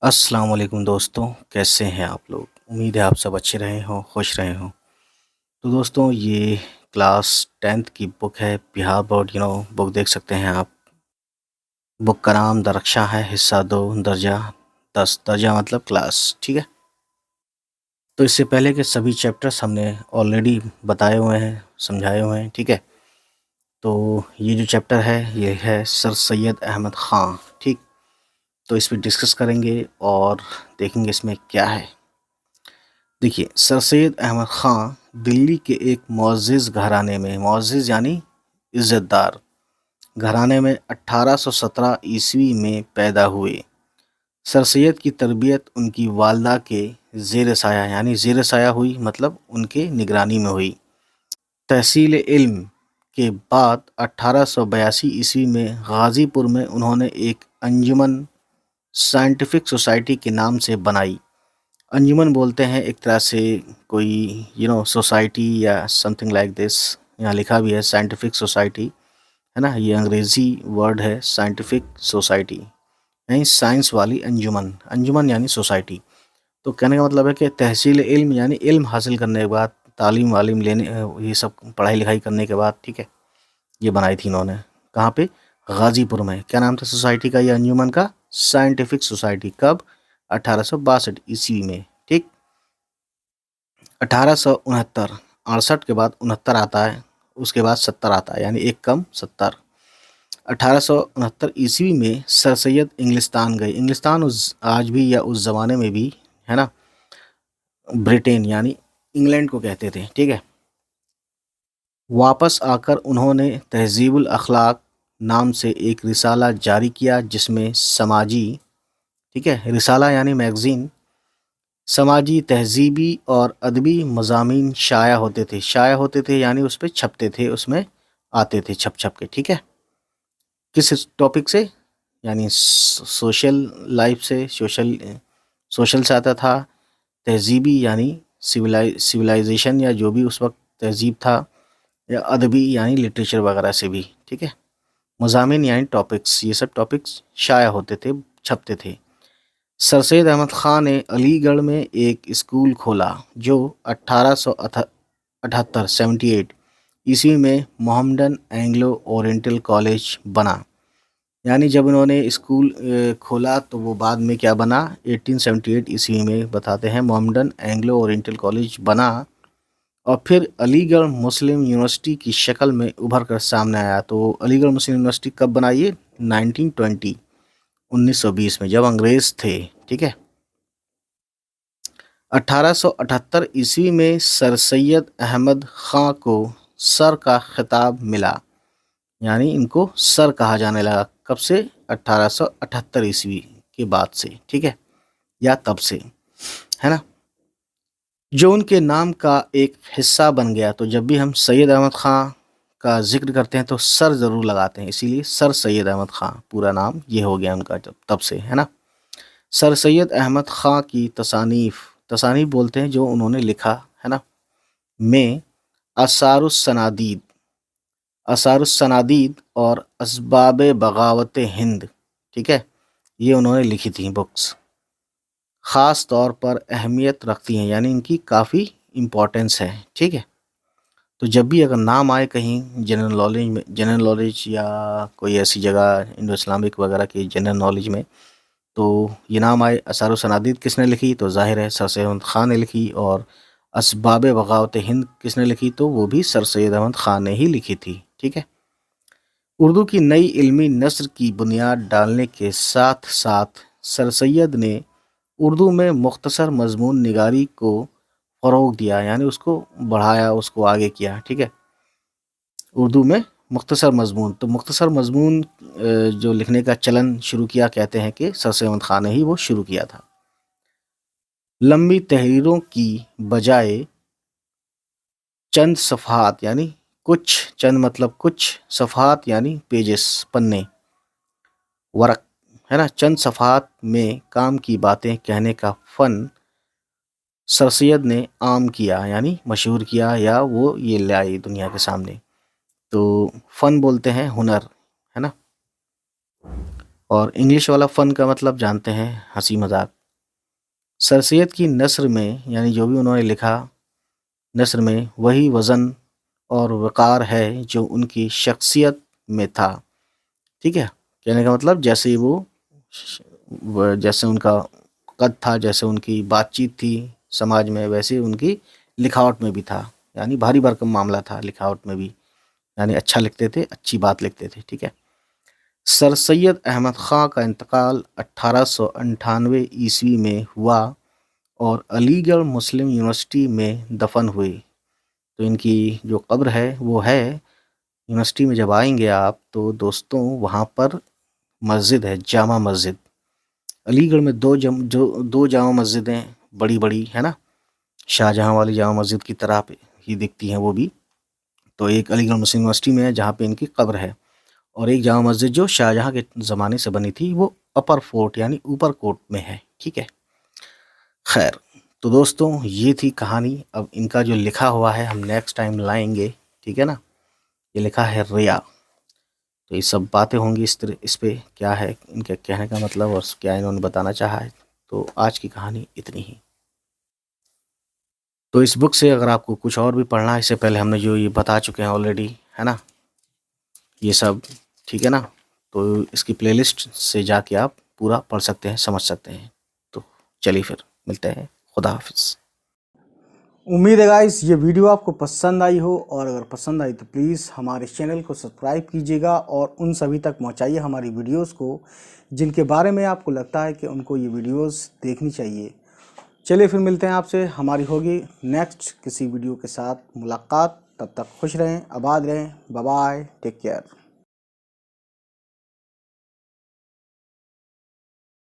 السلام علیکم دوستوں، کیسے ہیں آپ لوگ؟ امید ہے آپ سب اچھے رہے ہوں، خوش رہے ہوں۔ تو دوستوں، یہ کلاس 10th کی بک ہے، بہار بورڈ بک دیکھ سکتے ہیں آپ۔ بک کا نام درخشاں ہے، حصہ 2، درجہ 10، درجہ مطلب کلاس، ٹھیک ہے۔ تو اس سے پہلے کے سبھی چیپٹرز ہم نے آلریڈی بتائے ہوئے ہیں، سمجھائے ہوئے ہیں، ٹھیک ہے۔ تو یہ جو چیپٹر ہے یہ ہے سر سید احمد خان، ٹھیک۔ تو اس پہ ڈسکس کریں گے اور دیکھیں گے اس میں کیا ہے۔ دیکھیے، سر سید احمد خان دلی کے ایک معزز گھرانے میں، معزز یعنی عزت دار گھرانے میں 1817 عیسوی میں پیدا ہوئے۔ سر سید کی تربیت ان کی والدہ کے زیر سایہ، یعنی زیر سایہ ہوئی مطلب ان کے نگرانی میں ہوئی۔ تحصیل علم کے بعد 1882 عیسوی میں غازی پور میں انہوں نے ایک انجمن سائنٹیفک سوسائٹی کے نام سے بنائی۔ انجمن بولتے ہیں ایک طرح سے کوئی سوسائٹی یا سم تھنگ لائک دس، یہاں لکھا بھی ہے سائنٹیفک سوسائٹی، ہے نا، یہ انگریزی ورڈ ہے سائنٹیفک سوسائٹی، یعنی سائنس والی انجمن، انجمن یعنی سوسائٹی۔ تو کہنے کا مطلب ہے کہ تحصیل علم یعنی علم حاصل کرنے کے بعد، تعلیم والیم لینے، یہ سب پڑھائی لکھائی کرنے کے بعد، ٹھیک ہے، یہ بنائی تھی انہوں نے۔ کہاں پہ؟ غازی پور میں۔ کیا نام تھا سوسائٹی کا؟ یہ انجمن کا سائنٹیفک سوسائٹی۔ کب؟ 1862 عیسوی میں، ٹھیک۔ 1869، 68 کے بعد 69 آتا ہے، اس کے بعد 70 آتا ہے، یعنی ایک کم 70۔ 1869 عیسوی میں سر سید انگلستان گئے۔ انگلستان آج بھی یا اس زمانے میں بھی، ہے نا، برٹین یعنی انگلینڈ کو کہتے تھے، ٹھیک ہے۔ واپس آ کر انہوں نے تہذیب الاخلاق نام سے ایک رسالہ جاری کیا جس میں سماجی، ٹھیک ہے، رسالہ یعنی میگزین، سماجی، تہذیبی اور ادبی مضامین شائع ہوتے تھے۔ شائع ہوتے تھے یعنی اس پہ چھپتے تھے، اس میں آتے تھے چھپ چھپ کے، ٹھیک ہے۔ کس ٹاپک سے؟ یعنی سوشل لائف سے، سوشل سے آتا تھا۔ تہذیبی یعنی سویلائزیشن یا جو بھی اس وقت تہذیب تھا، یا ادبی یعنی لٹریچر وغیرہ سے بھی، ٹھیک ہے۔ مضامین یعنی ٹاپکس، یہ سب ٹاپکس شائع ہوتے تھے، چھپتے تھے۔ سر سید احمد خان نے علی گڑھ میں ایک اسکول کھولا جو 78 عیسوی میں محمڈن اینگلو اورینٹل کالج بنا۔ یعنی جب انہوں نے اسکول کھولا تو وہ بعد میں کیا بنا؟ 1878 عیسوی میں بتاتے ہیں محمڈن اینگلو اورینٹل کالج بنا، اور پھر علی گڑھ مسلم یونیورسٹی کی شکل میں ابھر کر سامنے آیا۔ تو علی گڑھ مسلم یونیورسٹی کب بنائی ہے؟ 1920 میں، جب انگریز تھے، ٹھیک ہے۔ 1878 عیسوی میں سر سید احمد خان کو سر کا خطاب ملا، یعنی ان کو سر کہا جانے لگا۔ کب سے؟ 1878 عیسوی کے بعد سے، ٹھیک ہے، یا تب سے، ہے نا، جو ان کے نام کا ایک حصہ بن گیا۔ تو جب بھی ہم سید احمد خان کا ذکر کرتے ہیں تو سر ضرور لگاتے ہیں، اسی لیے سر سید احمد خان پورا نام یہ ہو گیا ان کا تب سے، ہے نا۔ سر سید احمد خان کی تصانیف بولتے ہیں جو انہوں نے لکھا، ہے نا، میں آثار السنادید اور اسباب بغاوت ہند، ٹھیک ہے، یہ انہوں نے لکھی تھیں بکس، خاص طور پر اہمیت رکھتی ہیں، یعنی ان کی کافی امپورٹنس ہے، ٹھیک ہے۔ تو جب بھی اگر نام آئے کہیں جنرل نالج یا کوئی ایسی جگہ انڈو اسلامک وغیرہ کی جنرل نالج میں، تو یہ نام آئے آثار السنادید کس نے لکھی، تو ظاہر ہے سر سید احمد خان نے لکھی، اور اسباب بغاوت ہند کس نے لکھی، تو وہ بھی سر سید احمد خان نے ہی لکھی تھی، ٹھیک ہے۔ اردو کی نئی علمی نثر کی بنیاد ڈالنے کے ساتھ ساتھ سر سید نے اردو میں مختصر مضمون نگاری کو فروغ دیا، یعنی اس کو بڑھایا، اس کو آگے کیا، ٹھیک ہے۔ اردو میں مختصر مضمون، تو مختصر مضمون جو لکھنے کا چلن شروع کیا، کہتے ہیں کہ سر سید احمد خان نے ہی وہ شروع کیا تھا۔ لمبی تحریروں کی بجائے چند صفحات، یعنی چند مطلب کچھ، صفحات یعنی پیجز، پنے، ورق، ہے نا، چند صفحات میں کام کی باتیں کہنے کا فن سر سید نے عام کیا، یعنی مشہور کیا، یا وہ یہ لائی دنیا کے سامنے۔ تو فن بولتے ہیں ہنر، ہے نا، اور انگلش والا فن کا مطلب جانتے ہیں ہنسی مذاق۔ سر سید کی نثر میں یعنی جو بھی انہوں نے لکھا نثر میں وہی وزن اور وقار ہے جو ان کی شخصیت میں تھا، ٹھیک ہے۔ کہنے کا مطلب جیسے جیسے ان کا قد تھا، جیسے ان کی بات چیت تھی سماج میں، ویسے ان کی لکھاوٹ میں بھی تھا، یعنی بھاری بھرکم معاملہ تھا لکھاوٹ میں بھی، یعنی اچھا لکھتے تھے، اچھی بات لکھتے تھے، ٹھیک ہے۔ سر سید احمد خاں کا انتقال 1898 عیسوی میں ہوا اور علی گڑھ مسلم یونیورسٹی میں دفن ہوئے۔ تو ان کی جو قبر ہے وہ ہے یونیورسٹی میں، جب آئیں گے آپ تو دوستوں وہاں پر مسجد ہے، جامع مسجد۔ علی گڑھ میں دو جامع مسجدیں بڑی بڑی ہے نا، شاہجہاں والی جامع مسجد کی طرح ہی دکھتی ہیں وہ بھی۔ تو ایک علی گڑھ مسلم یونیورسٹی میں ہے جہاں پہ ان کی قبر ہے، اور ایک جامع مسجد جو شاہجہاں کے زمانے سے بنی تھی وہ اپر فورٹ یعنی اوپر کوٹ میں ہے، ٹھیک ہے۔ خیر، تو دوستوں یہ تھی کہانی۔ اب ان کا جو لکھا ہوا ہے ہم نیکسٹ ٹائم لائیں گے، ٹھیک ہے نا۔ یہ لکھا ہے ریا، تو یہ سب باتیں ہوں گی اس پہ کیا ہے ان کے کہنے کا مطلب اور کیا انہوں نے بتانا چاہا ہے۔ تو آج کی کہانی اتنی ہی۔ تو اس بک سے اگر آپ کو کچھ اور بھی پڑھنا ہے، اس سے پہلے ہم نے جو یہ بتا چکے ہیں آلریڈی، ہے نا، یہ سب، ٹھیک ہے نا، تو اس کی پلے لسٹ سے جا کے آپ پورا پڑھ سکتے ہیں، سمجھ سکتے ہیں۔ تو چلیے پھر ملتے ہیں، خدا حافظ۔ امید ہے گائس یہ ویڈیو آپ کو پسند آئی ہو، اور اگر پسند آئی تو پلیز ہمارے چینل کو سبسکرائب کیجیے گا اور ان سبھی تک پہنچائیے ہماری ویڈیوز کو جن کے بارے میں آپ کو لگتا ہے کہ ان کو یہ ویڈیوز دیکھنی چاہیے۔ چلیے پھر ملتے ہیں آپ سے، ہماری ہوگی نیکسٹ کسی ویڈیو کے ساتھ ملاقات۔ تب تک خوش رہیں، آباد رہیں، بائے بائے، ٹیک کیئر۔